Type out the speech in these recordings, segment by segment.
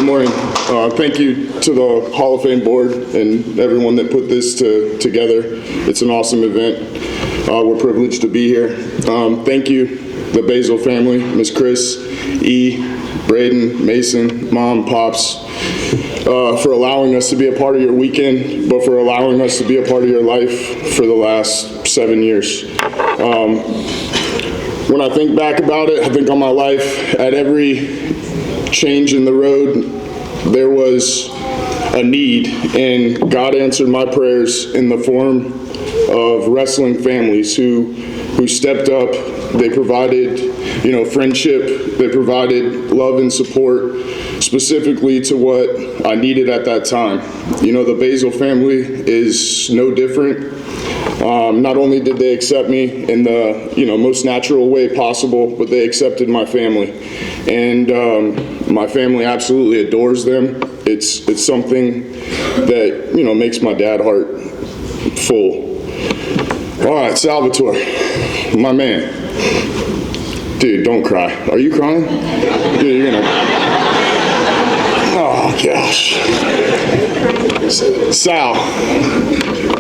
morning. Thank you to the Hall of Fame board and everyone that put this together. It's an awesome event. We're privileged to be here. Thank you, the Basile family, Miss Chris, E, Braden, Mason, Mom, Pops, for allowing us to be a part of your weekend, but for allowing us to be a part of your life for the last 7 years. When I think back about it, I think on my life, at every change in the road, there was a need, and God answered my prayers in the form of wrestling families who stepped up. They provided, friendship. They provided love and support specifically to what I needed at that time. The Basile family is no different. Not only did they accept me in the most natural way possible, but they accepted my family, and my family absolutely adores them. It's something that makes my dad heart full. All right, Salvatore, my man. Dude, don't cry. Are you crying? Dude, you're gonna. Oh gosh. Sal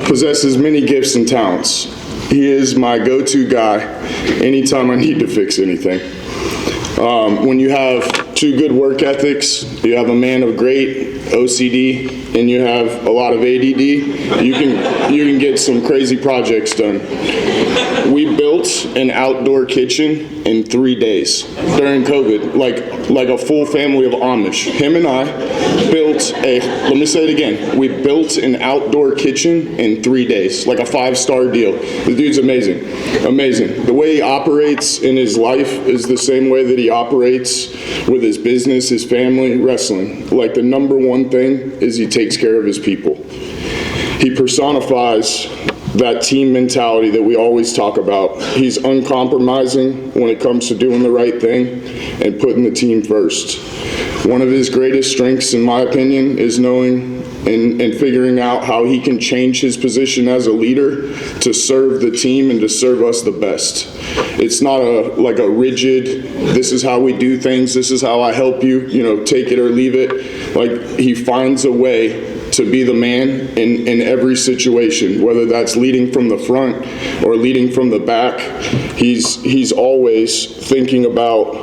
possesses many gifts and talents. He is my go-to guy anytime I need to fix anything. When you have two good work ethics, you have a man of great OCD, and you have a lot of ADD, you can get some crazy projects done. We built an outdoor kitchen in 3 days during COVID, like a full family of Amish. Him and I built let me say it again, we built an outdoor kitchen in 3 days, like a 5-star deal. The dude's amazing, amazing. The way he operates in his life is the same way that he operates with his business, his family, wrestling. Like, the number one thing is he takes care of his people. He personifies that team mentality that we always talk about. He's uncompromising when it comes to doing the right thing and putting the team first. One of his greatest strengths, in my opinion, is knowing and figuring out how he can change his position as a leader to serve the team and to serve us the best. It's not like a rigid, this is how we do things, this is how I help you, take it or leave it. Like, he finds a way to be the man in every situation, whether that's leading from the front or leading from the back. He's always thinking about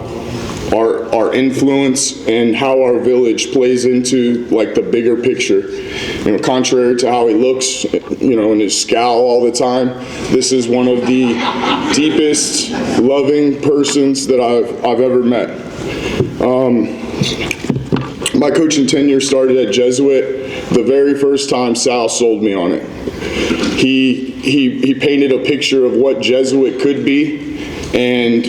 our influence and how our village plays into the bigger picture. Contrary to how he looks, in his scowl all the time, this is one of the deepest, loving persons that I've ever met. My coaching tenure started at Jesuit the very first time Sal sold me on it. He painted a picture of what Jesuit could be, and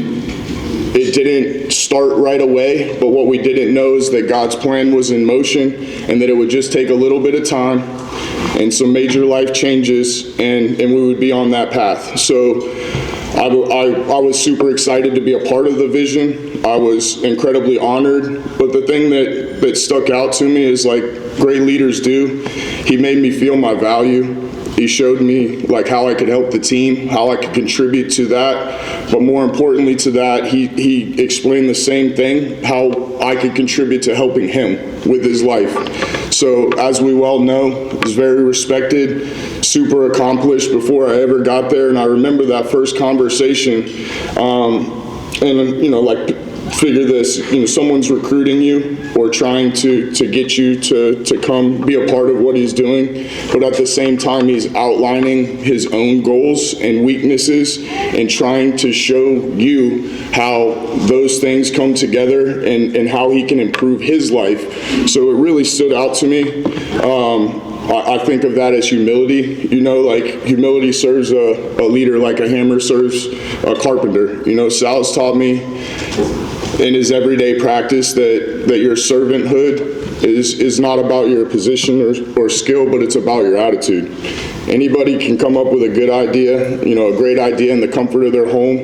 it didn't start right away, but what we didn't know is that God's plan was in motion and that it would just take a little bit of time and some major life changes, and we would be on that path. So I was super excited to be a part of the vision. I was incredibly honored, but the thing that stuck out to me is, like great leaders do, he made me feel my value. He showed me how I could help the team, how I could contribute to that. But more importantly to that, he explained the same thing, how I could contribute to helping him with his life. So as we well know, he's very respected, super accomplished before I ever got there. And I remember that first conversation, figure this, someone's recruiting you or trying to get you to come be a part of what he's doing, but at the same time he's outlining his own goals and weaknesses and trying to show you how those things come together and how he can improve his life. So it really stood out to me. I think of that as humility. Humility serves a leader like a hammer serves a carpenter. Sal's taught me in his everyday practice that your servanthood is not about your position or skill, but it's about your attitude. Anybody can come up with a good idea, a great idea in the comfort of their home,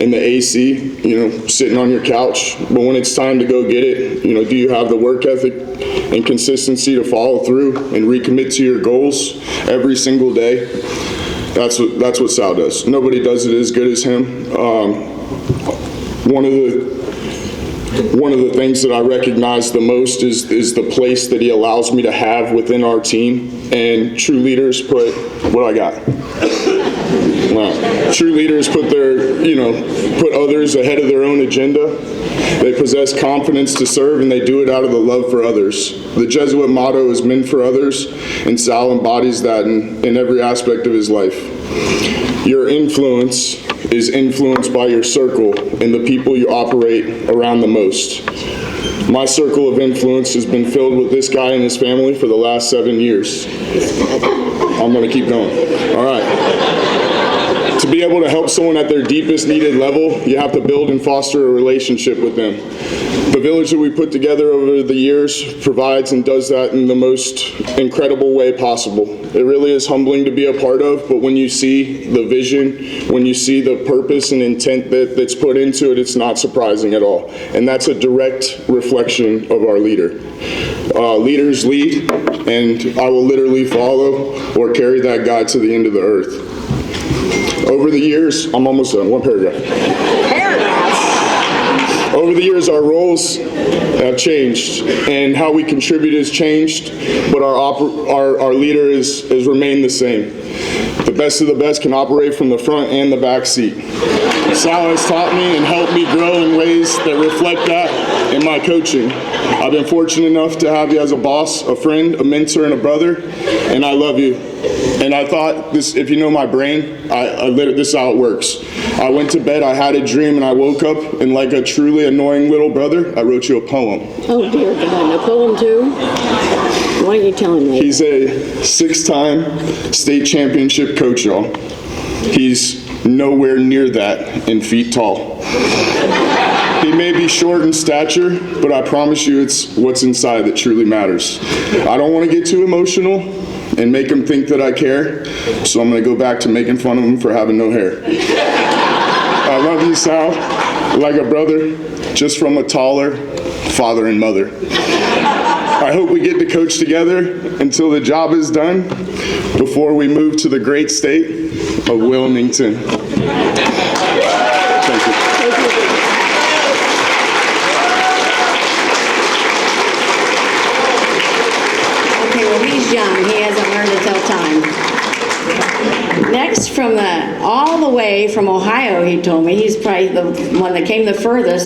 in the AC, sitting on your couch. But when it's time to go get it, do you have the work ethic and consistency to follow through and recommit to your goals every single day? That's what Sal does. Nobody does it as good as him. One of the One of the things that I recognize the most is the place that he allows me to have within our team. And true leaders put, what I got? Wow. True leaders put put others ahead of their own agenda. They possess confidence to serve, and they do it out of the love for others. The Jesuit motto is men for others, and Sal embodies that in every aspect of his life. Your influence is influenced by your circle and the people you operate around the most. My circle of influence has been filled with this guy and his family for the last 7 years. I'm going to keep going. All right. To be able to help someone at their deepest needed level, you have to build and foster a relationship with them. The village that we put together over the years provides and does that in the most incredible way possible. It really is humbling to be a part of, but when you see the vision, when you see the purpose and intent that's put into it, it's not surprising at all. And that's a direct reflection of our leader. Leaders lead, and I will literally follow or carry that guy to the end of the earth. Over the years, I'm almost done, one paragraph. Over the years, our roles have changed, and how we contribute has changed, but our leader has remained the same. The best of the best can operate from the front and the back seat. Sal has taught me and helped me grow in ways that reflect that in my coaching. I've been fortunate enough to have you as a boss, a friend, a mentor, and a brother, and I love you. And I thought, this, if you know my brain, this is how it works. I went to bed, I had a dream, and I woke up, and like a truly annoying little brother, I wrote you a poem. Oh, dear God, a poem too? Why are you telling me? He's a 6-time state championship coach, y'all. He's nowhere near that in feet tall. He may be short in stature, but I promise you it's what's inside that truly matters. I don't want to get too emotional and make him think that I care, so I'm going to go back to making fun of him for having no hair. I love you, Sal, like a brother, just from a taller father and mother. I hope we get to coach together until the job is done before we move to the great state of Wilmington. Thank you. Okay, well, he's young. He hasn't learned to tell time. Next, all the way from Ohio, he told me, he's probably the one that came the furthest.